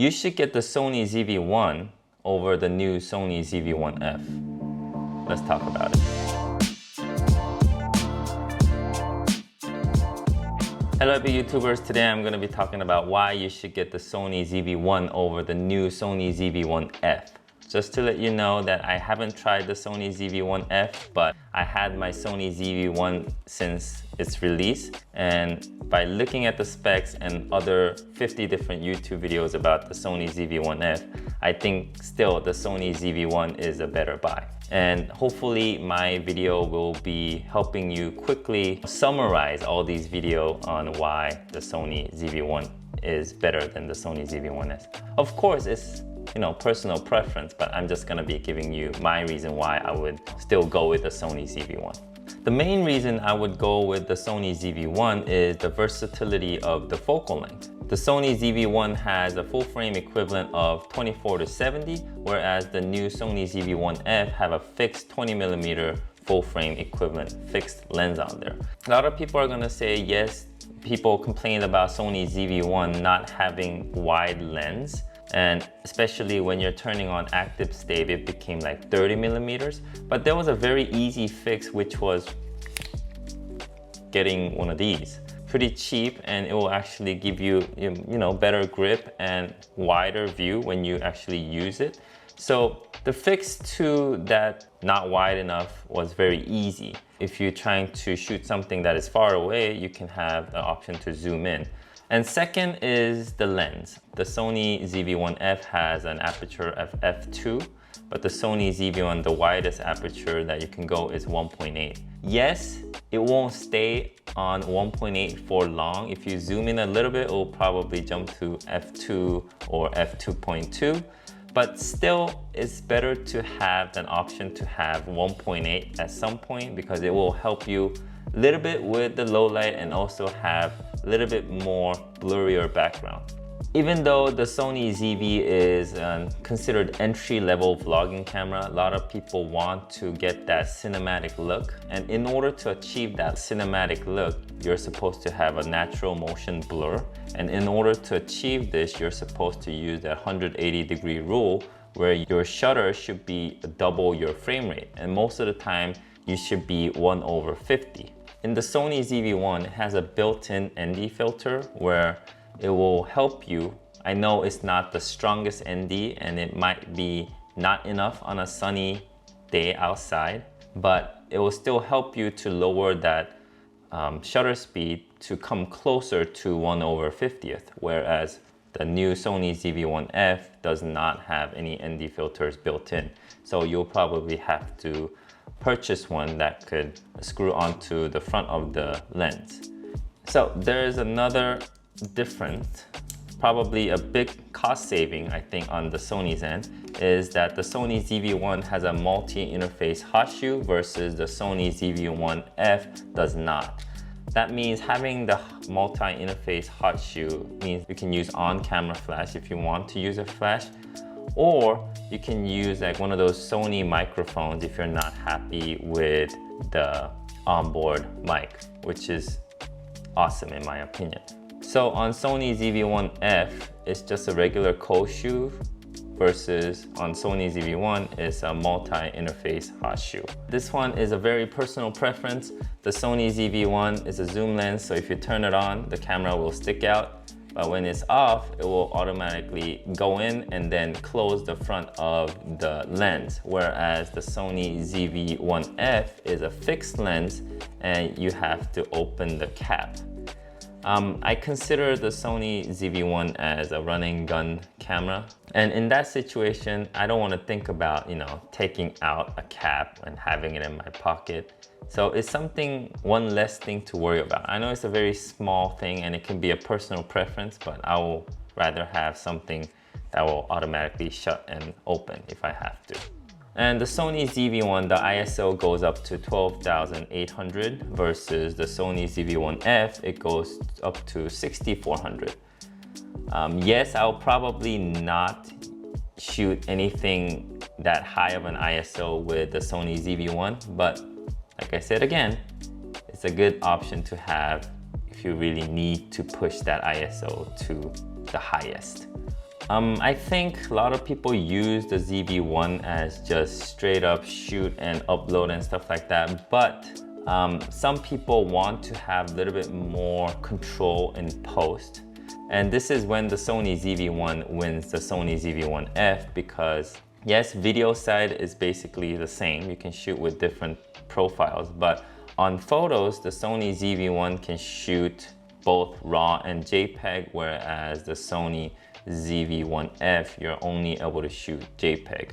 you should get the Sony ZV-1 over the new Sony ZV-1F. Let's talk about it. Hello YouTubers, today I'm going to be talking about why you should get the Sony ZV-1 over the new Sony ZV-1F. Just to let you know that I haven't tried the Sony ZV-1F, but I had my Sony ZV-1 since its release. And by looking at the specs and other 50 different YouTube videos about the Sony ZV-1F, I think still the Sony ZV-1 is a better buy. And hopefully my video will be helping you quickly summarize all these videos on why the Sony ZV-1 is better than the Sony ZV-1S. Of course, it's personal preference, but I'm just gonna be giving you my reason why I would still go with the Sony ZV-1. The main reason I would go with the Sony ZV-1 is the versatility of the focal length. The Sony ZV-1 has a full frame equivalent of 24-70, whereas the new Sony ZV-1F have a fixed 20mm full frame equivalent fixed lens on there. A lot of people are gonna say yes, people complain about Sony ZV-1 not having wide lens. And especially when you're turning on active state, it became like 30mm. But there was a very easy fix, which was getting one of these. Pretty cheap, and it will actually give you, better grip and wider view when you actually use it. So the fix to that not wide enough was very easy. If you're trying to shoot something that is far away, you can have the option to zoom in. And second is the lens. The Sony ZV-1F has an aperture of f2, but the Sony ZV-1, the widest aperture that you can go is 1.8. Yes, it won't stay on 1.8 for long. If you zoom in a little bit, it will probably jump to f2 or f2.2. But still, it's better to have an option to have 1.8 at some point, because it will help you a little bit with the low light and also have a little bit more blurrier background. Even though the Sony ZV is considered entry-level vlogging camera, a lot of people want to get that cinematic look. And in order to achieve that cinematic look, you're supposed to have a natural motion blur. And in order to achieve this, you're supposed to use that 180-degree rule, where your shutter should be double your frame rate. And most of the time, you should be 1/50. In the Sony ZV-1, it has a built-in ND filter where it will help you. I know it's not the strongest ND and it might be not enough on a sunny day outside, but it will still help you to lower that shutter speed to come closer to 1/50th, whereas the new Sony ZV-1F does not have any ND filters built in. So you'll probably have to purchase one that could screw onto the front of the lens. So there's another difference, probably a big cost saving I think on the Sony's end, is that the Sony ZV-1 has a multi-interface hot shoe versus the Sony ZV-1F does not. That means having the multi-interface hot shoe means you can use on-camera flash if you want to use a flash, or you can use like one of those Sony microphones if you're not happy with the onboard mic, which is awesome in my opinion. So on Sony ZV-1F, it's just a regular cold shoe, versus on Sony ZV-1, it's a multi-interface hot shoe. This one is a very personal preference. The Sony ZV-1 is a zoom lens, so if you turn it on, the camera will stick out. But when it's off, it will automatically go in and then close the front of the lens. Whereas the Sony ZV-1F is a fixed lens and you have to open the cap. I consider the Sony ZV-1 as a running gun camera. And in that situation, I don't want to think about, taking out a cap and having it in my pocket. So it's one less thing to worry about. I know it's a very small thing and it can be a personal preference, but I will rather have something that will automatically shut and open if I have to. And the Sony ZV-1, the ISO goes up to 12,800 versus the Sony ZV-1F, it goes up to 6,400. Yes, I'll probably not shoot anything that high of an ISO with the Sony ZV-1, but like I said again, it's a good option to have if you really need to push that ISO to the highest. I think a lot of people use the ZV-1 as just straight up shoot and upload and stuff like that, but some people want to have a little bit more control in post. And this is when the Sony ZV-1 wins the Sony ZV-1F, because yes, video side is basically the same. You can shoot with different profiles, but on photos, the Sony ZV-1 can shoot both RAW and JPEG, whereas the Sony ZV-1F, you're only able to shoot JPEG.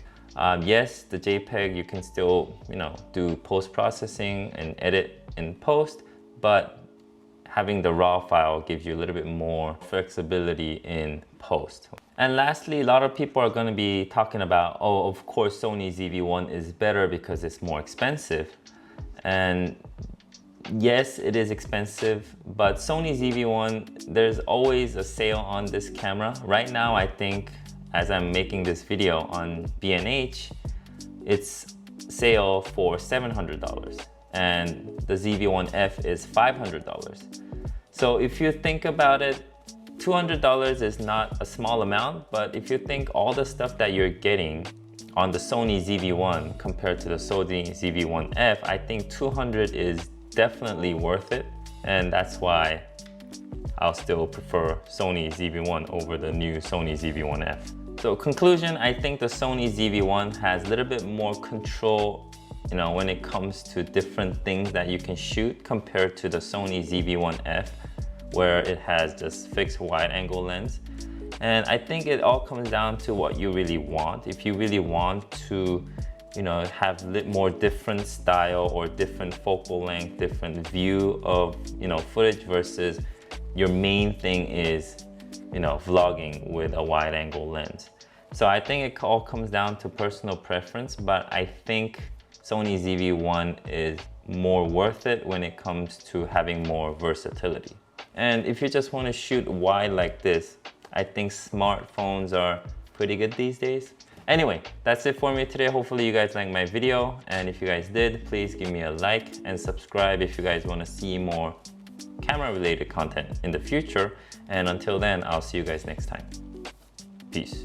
Yes, the JPEG, you can still, do post-processing and edit in post, but having the RAW file gives you a little bit more flexibility in post. And lastly, a lot of people are going to be talking about, oh, of course Sony ZV-1 is better because it's more expensive. And yes, it is expensive, but Sony ZV-1, there's always a sale on this camera. Right now, I think, as I'm making this video on B&H, it's sale for $700. And the ZV-1F is $500. So if you think about it, $200 is not a small amount, but if you think all the stuff that you're getting on the Sony ZV-1 compared to the Sony ZV-1F, I think $200 is definitely worth it. And that's why I'll still prefer Sony ZV-1 over the new Sony ZV-1F. So conclusion, I think the Sony ZV-1 has a little bit more control, when it comes to different things that you can shoot compared to the Sony ZV-1F, where it has just fixed wide angle lens. And I think it all comes down to what you really want. If you really want to, have a little more different style or different focal length, different view of, footage versus your main thing is, vlogging with a wide angle lens. So I think it all comes down to personal preference, but I think Sony ZV-1 is more worth it when it comes to having more versatility. And if you just want to shoot wide like this, I think smartphones are pretty good these days. Anyway, that's it for me today. Hopefully you guys liked my video. And if you guys did, please give me a like and subscribe if you guys want to see more camera related content in the future. And until then, I'll see you guys next time. Peace.